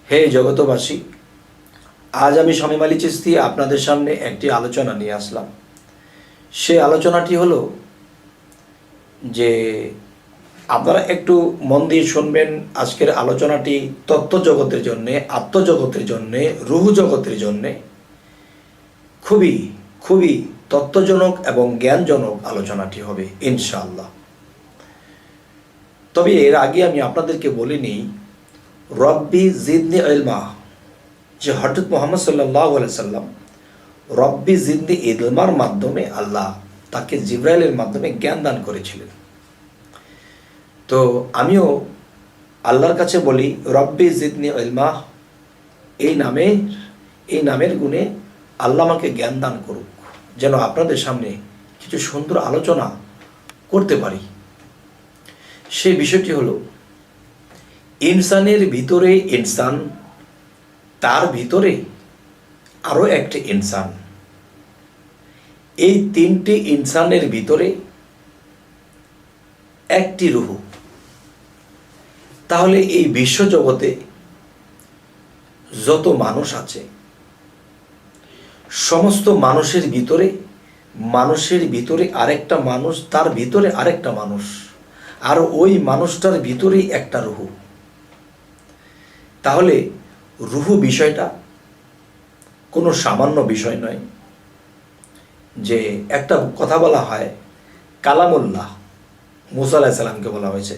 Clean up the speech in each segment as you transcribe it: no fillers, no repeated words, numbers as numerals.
হে জগতবাসী, আজ আমি শামীম আলী চিশতি আপনাদের সামনে একটি আলোচনা নিয়ে আসলাম। সেই আলোচনাটি হলো যে আপনারা একটু মন দিয়ে শুনবেন। আজকের আলোচনাটি তত্ত্ব জগতের জন্যে, আত্মজগতের জন্যে, রুহ জগতের জন্যে খুবই খুবই তত্ত্বজনক এবং জ্ঞানজনক আলোচনাটি হবে ইনশাআল্লাহ। তবে এর আগে আমি আপনাদেরকে বলে নিই, রব্বি জিদনি ইলমা, যে হযরত মুহাম্মদ সাল্লাল্লাহু আলাইহি সাল্লাম রব্বি জিদনি ইলমার মাধ্যমে আল্লাহ তাকে জিবরাইলের মাধ্যমে জ্ঞান দান করেছিলেন। তো আমিও আল্লাহর কাছে বলি, রব্বি জিদনি ইলমা, এই নামের গুণে আল্লাহ আমাকে জ্ঞান দান করুক, যেন আপনাদের সামনে কিছু সুন্দর আলোচনা করতে পারি। সেই বিষয়টি হলো, ইনসানের ভিতরে ইনসান, তার ভিতরে আরও একটি ইনসান, এই তিনটি ইনসানের ভিতরে একটি রুহ। তাহলে এই বিশ্বজগতে যত মানুষ আছে, সমস্ত মানুষের ভিতরে আরেকটা মানুষ, তার ভিতরে আরেকটা মানুষ, আর ওই মানুষটার ভিতরেই একটা রুহ। তাহলে রুহ বিষয়টা কোনো সামান্য বিষয় নয়। যে একটা কথা বলা হয় কালামুল্লাহ, মুসা আলাইহিস সালামকে বলা হয়েছে,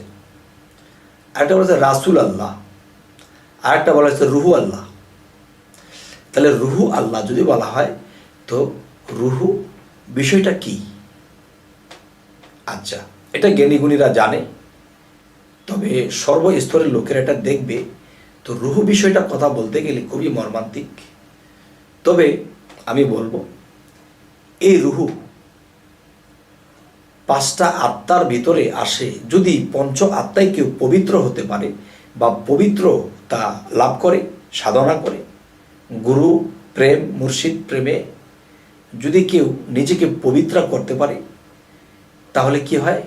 আরেকটা বলা হয়েছে রাসূল আল্লাহ, আরেকটা বলা হয়েছে রুহু আল্লাহ। তাহলে রুহু আল্লাহ যদি বলা হয়, তো রুহু বিষয়টা কি? আচ্ছা, এটা জ্ঞানীগুণীরা জানে, তবে সর্বস্তরের লোকেরা এটা দেখবে। তো রুহু বিষয়টা কথা বলতে গেলে খুবই মর্মান্তিক। তবে আমি বলবো, এই রুহু পাঁচটা আত্মার ভিতরে আসে। যদি পঞ্চ আত্মায় কেউ পবিত্র হতে পারে বা পবিত্রতা লাভ করে, সাধনা করে, গুরু প্রেম, মুর্শিদ প্রেমে যদি কেউ নিজেকে পবিত্র করতে পারে, তাহলে কি হয়?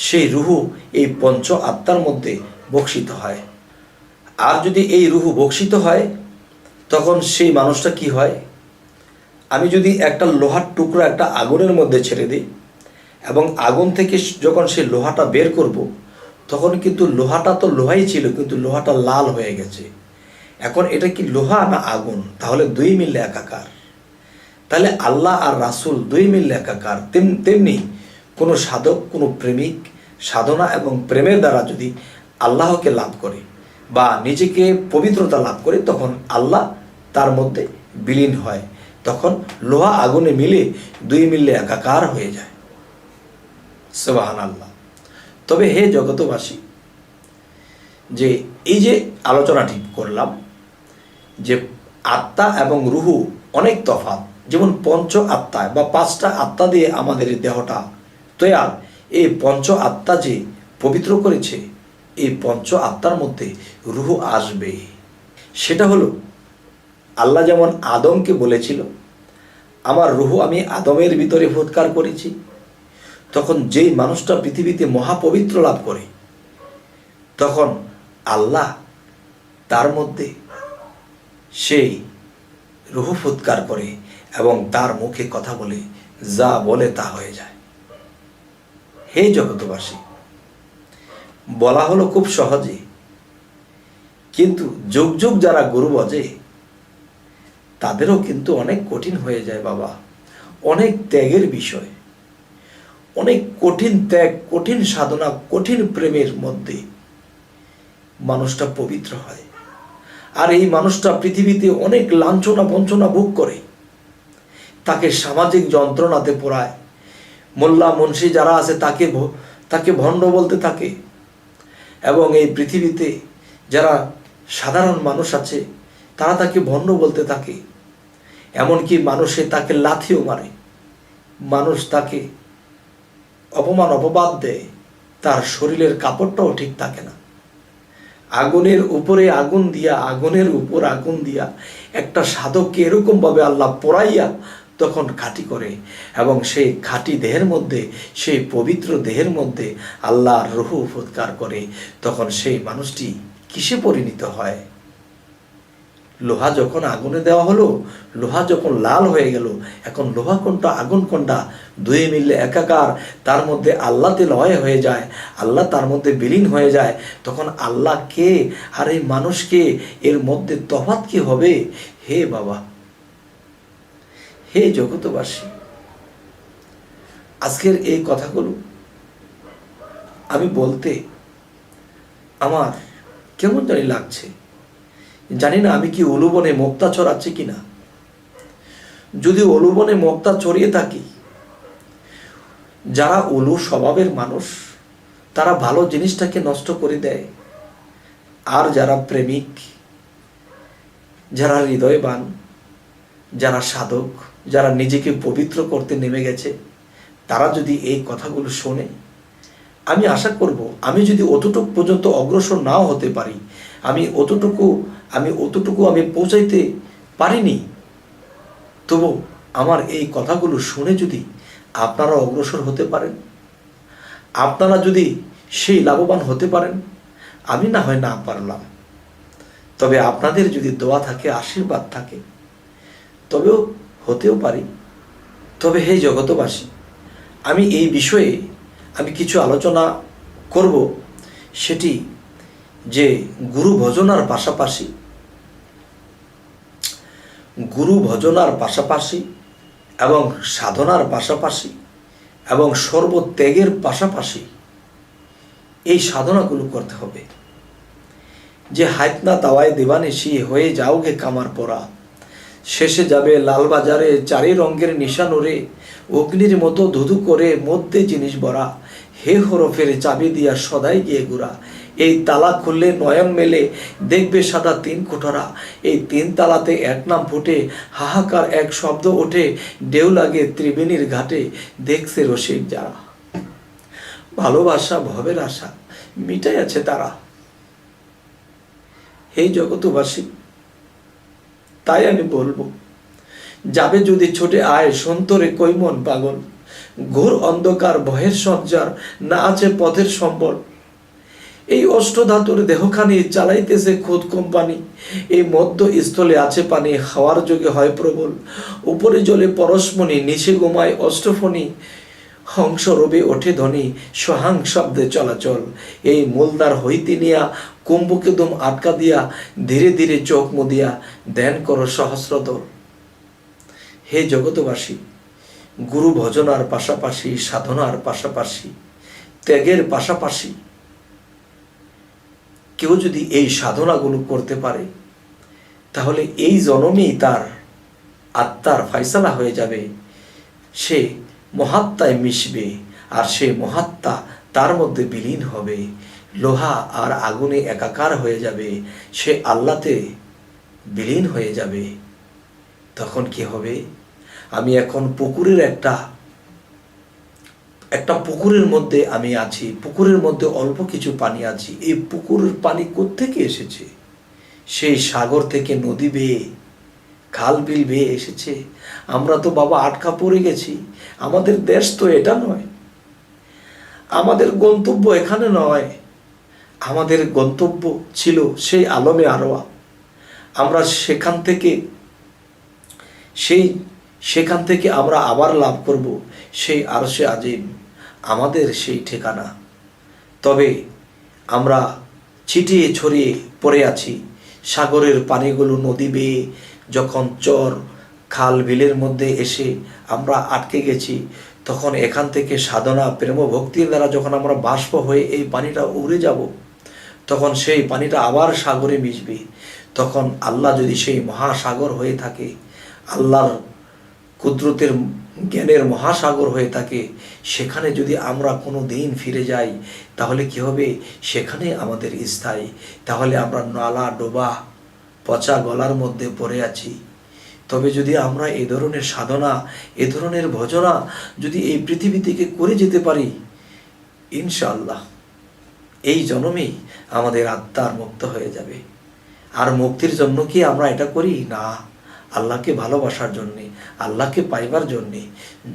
সেই রুহু এই পঞ্চ আত্মার মধ্যে বক্ষিত হয়। আর যদি এই রুহু বক্ষিত হয়, তখন সেই মানুষটা কি হয়? আমি যদি একটা লোহার টুকরো একটা আগুনের মধ্যে ছেড়ে দিই, এবং আগুন থেকে যখন সেই লোহাটা বের করব, তখন কিন্তু লোহাটা তো লোহাই ছিল, কিন্তু লোহাটা লাল হয়ে গেছে। এখন এটা কি লোহা না আগুন? তাহলে দুই মিললে একাকার। তাহলে আল্লাহ আর রাসূল দুই মিললে একাকার। তেমনি কোনো সাধক, কোনো প্রেমিক সাধনা এবং প্রেমের দ্বারা যদি আল্লাহকে লাভ করে বা নিজেকে পবিত্রতা লাভ করে, তখন আল্লাহ তার মধ্যে বিলীন হয়। তখন লোহা আগুনে মিলে দুই মিললে একাকার হয়ে যায়। সুবহানাল্লাহ। তবে হে জগতবাসী, যে এই যে আলোচনাটি করলাম, যে আত্মা এবং রুহু অনেক তফাৎ। যেমন পঞ্চ আত্মায় বা পাঁচটা আত্মা দিয়ে আমাদের দেহটা তৈয়ার, এই পঞ্চ আত্মা যে পবিত্র করেছে, এই পঞ্চ আত্মার মধ্যে রুহু আসবে। সেটা হলো, আল্লাহ যেমন আদমকে বলেছিল, আমার রুহু আমি আদমের ভিতরে ফুৎকার করেছি। তখন যেই মানুষটা পৃথিবীতে মহাপবিত্র লাভ করে, তখন আল্লাহ তার মধ্যে সেই রুহু ফুৎকার করে এবং তার মুখে কথা বলে, যা বলে তা হয়ে যায়। হে জগতবাসী, বলা হলো খুব সহজে, কিন্তু যুগ যুগ যারা গুরু বজে, তাদেরও কিন্তু অনেক কঠিন হয়ে যায় বাবা। অনেক ত্যাগের বিষয়, অনেক কঠিন ত্যাগ, কঠিন সাধনা, কঠিন প্রেমের মধ্যে মানুষটা পবিত্র হয়। আর এই মানুষটা পৃথিবীতে অনেক লাঞ্ছনা বঞ্চনা ভোগ করে, তাকে সামাজিক যন্ত্রণাতে পোড়ায়। মোল্লা মুন্সি যারা আছে তাকে ভণ্ড বলতে থাকে, এবং এই পৃথিবীতে যারা সাধারণ মানুষ আছে, তারা তাকে ভণ্ড বলতে থাকে। এমনকি মানুষে তাকে লাথিও মারে, মানুষ তাকে অপমান অপবাদ দেয়, তার শরীরের কাপড়টাও ঠিক থাকে না। আগুনের উপরে আগুন দিয়া, আগুনের উপর আগুন দিয়া একটা সাধককে এরকমভাবে আল্লাহ পোড়াইয়া তখন খাঁটি করে, এবং সেই খাঁটি দেহের মধ্যে, সেই পবিত্র দেহের মধ্যে আল্লাহর রূহ ফুৎকার করে। তখন সেই মানুষটি কিসে পরিণত হয়? লোহা যখন আগুনে দেওয়া হলো, লোহা যখন লাল হয়ে গেল, এখন লোহা কোনটা আগুন কোনটা দুই মিললে একাকার, তার মধ্যে আল্লাহতে লয় হয়ে যায়, আল্লাহ তার মধ্যে বিলীন হয়ে যায়, তখন আল্লাহ কে আর এই মানুষকে, এর মধ্যে তফাৎ কি হবে? হে বাবা, হে জগতবাসী, আজকের এই কথাগুলো আমি বলতে আমার কেমন জানি লাগছে। জানি না আমি কি অলুবনে মুক্তা ছড়াচ্ছি কিনা। যদি অলুবনে মুক্তা ছড়িয়ে থাকি, যারা অলু স্বভাবের মানুষ তারা ভালো জিনিসটাকে নষ্ট করে দেয়, আর যারা প্রেমিক, যারা হৃদয়বান, যারা সাধক, যারা নিজেকে পবিত্র করতে নেমে গেছে, তারা যদি এই কথাগুলো শোনে, আমি আশা করব আমি যদি অতটুকু পর্যন্ত অগ্রসর নাও হতে পারি, আমি অতটুকু আমি পৌঁছাইতে পারিনি, তবু আমার এই কথাগুলো শুনে যদি আপনারা অগ্রসর হতে পারেন, আপনারা যদি সেই লাভবান হতে পারেন, আমি না হয় না পারলাম, তবে আপনাদের যদি দোয়া থাকে, আশীর্বাদ থাকে, তবেও হতেও পারি। তবে হে জগতবাসী, আমি এই বিষয়ে আমি কিছু আলোচনা করব, সেটি যে গুরু ভজনার পাশাপাশি এবং সাধনার পাশাপাশি এবং সর্বত্যাগের পাশাপাশি এই সাধনাগুলো করতে হবে। যে হাইতনা তাওয়ায় দিবানিশি হয়ে যাওগে কামার পরা, শেষে যাবে লালবাজারে চারি রঙের নিশানুরে, অগ্নির মতো ধুধু করে মধ্যে জিনিস ভরা, হে হরফের চাবি দিয়া সদাই গিয়ে গুড়া, এই তালা খুললে নয়ন মেলে দেখবে সাদা তিন কোঠরা, এই তিন তালাতে এক নাম ফুটে, হাহাকার এক শব্দ ওঠে, ঢেউ লাগে ত্রিবেণীর ঘাটে, দেখছে রসিক যারা, ভালোবাসা ভবের আশা মিটাই আছে তারা। হে জগতবাসী, তাই আমি বলবো, যাবে যদি ছোটে আয় সন্তরে কৈমন পাগল, ঘোর অন্ধকার ভয়ের সঞ্চার, না আছে পথের সম্বল, এই অষ্টধাতুর দেহখানি চালাইতেছে খুদ কোম্পানি, এই মধ্য স্থলে আছে পানি, হাওয়ার যোগে হয় প্রবল, উপরে জলে পরশমণি, নিচে গোমায় অষ্টফণি, হংস রবে ওঠে ধ্বনি, সহাং শব্দে চলাচল, এই মূলদার হইতে নিয়া কুম্ভকে দম আটকা দিয়া, ধীরে ধীরে চোখ মুদিয়া ধ্যান করো সহস্রদল। হে জগতবাসী, গুরু ভজনার পাশাপাশি, সাধনার পাশাপাশি, ত্যাগের পাশাপাশি কেউ যদি এই সাধনাগুলো করতে পারে, তাহলে এই জন্মেই তার আত্মার ফায়সালা হয়ে যাবে, সে মহাত্মায় মিশবে, আর সে মহাত্মা তার মধ্যে বিলীন হবে, লোহা আর আগুনে একাকার হয়ে যাবে, সে আল্লাহতে বিলীন হয়ে যাবে। তখন কি হবে? আমি এখন পুকুরের একটা পুকুরের মধ্যে আমি আছি, পুকুরের মধ্যে অল্প কিছু পানি আছে, এই পুকুরের পানি কোত্থেকে এসেছে? সেই সাগর থেকে নদী বেয়ে, খাল বিল বেয়ে এসেছে। আমরা তো বাবা আটকা পড়ে গেছি, আমাদের দেশ তো এটা নয়, আমাদের গন্তব্য এখানে নয়, আমাদের গন্তব্য ছিল সেই আলমে আরওয়া। আমরা সেখান থেকে আমরা আবার লাভ করব সেই আরশে আজিম, আমাদের সেই ঠিকানা। তবে আমরা ছিটিয়ে ছড়িয়ে পড়ে আছি, সাগরের পানিগুলো নদী বেয়ে যখন চর খাল বিলের মধ্যে এসে আমরা আটকে গেছি, তখন এখান থেকে সাধনা প্রেম ভক্তির দ্বারা যখন আমরা বাষ্প হয়ে এই পানিটা উড়ে যাব, তখন সেই পানিটা আবার সাগরে মিশবে। তখন আল্লাহ যদি সেই মহাসাগর হয়ে থাকে, আল্লাহর কুদরতের জ্ঞানের মহাসাগর হয়ে থাকে, সেখানে যদি আমরা কোনো দিন ফিরে যাই, তাহলে কি হবে? সেখানে আমাদের স্থায়ী। তাহলে আমরা নালা ডোবা পচা গলার মধ্যে পড়ে আছি। তবে যদি আমরা এ ধরনের সাধনা, এ ধরনের ভজনা যদি এই পৃথিবী থেকে করে যেতে পারি, ইনশাআল্লাহ এই জন্মেই আমাদের আত্মার মুক্ত হয়ে যাবে। আর মুক্তির জন্য কি আমরা এটা করি? না, আল্লাহকে ভালোবাসার জন্যে, আল্লাহকে পাইবার জন্যে।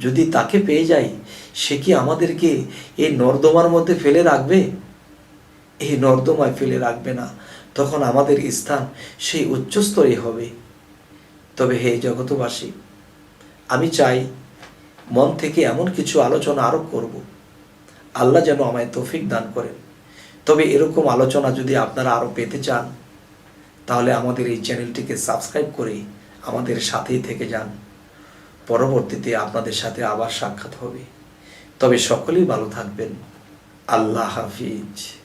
যদি তাকে পেয়ে যাই, সে কি আমাদেরকে এই নর্দমার মধ্যে ফেলে রাখবে? এই নর্দমায় ফেলে রাখবে না, তখন আমাদের স্থান সেই উচ্চস্তরে হবে। তবে হে জগতবাসী, আমি চাই মন থেকে এমন কিছু আলোচনা আরো করব, আল্লাহ যেন আমায় তৌফিক দান করেন। তবে এরকম আলোচনা যদি আপনারা আরো পেতে চান, তাহলে আমাদের এই চ্যানেলটিকে সাবস্ক্রাইব করে আমাদের সাথেই থেকে যান। পরবর্তীতে আপনাদের সাথে আবার সাক্ষাৎ হবে। তবে সকলেই ভালো থাকবেন। আল্লাহ হাফিজ।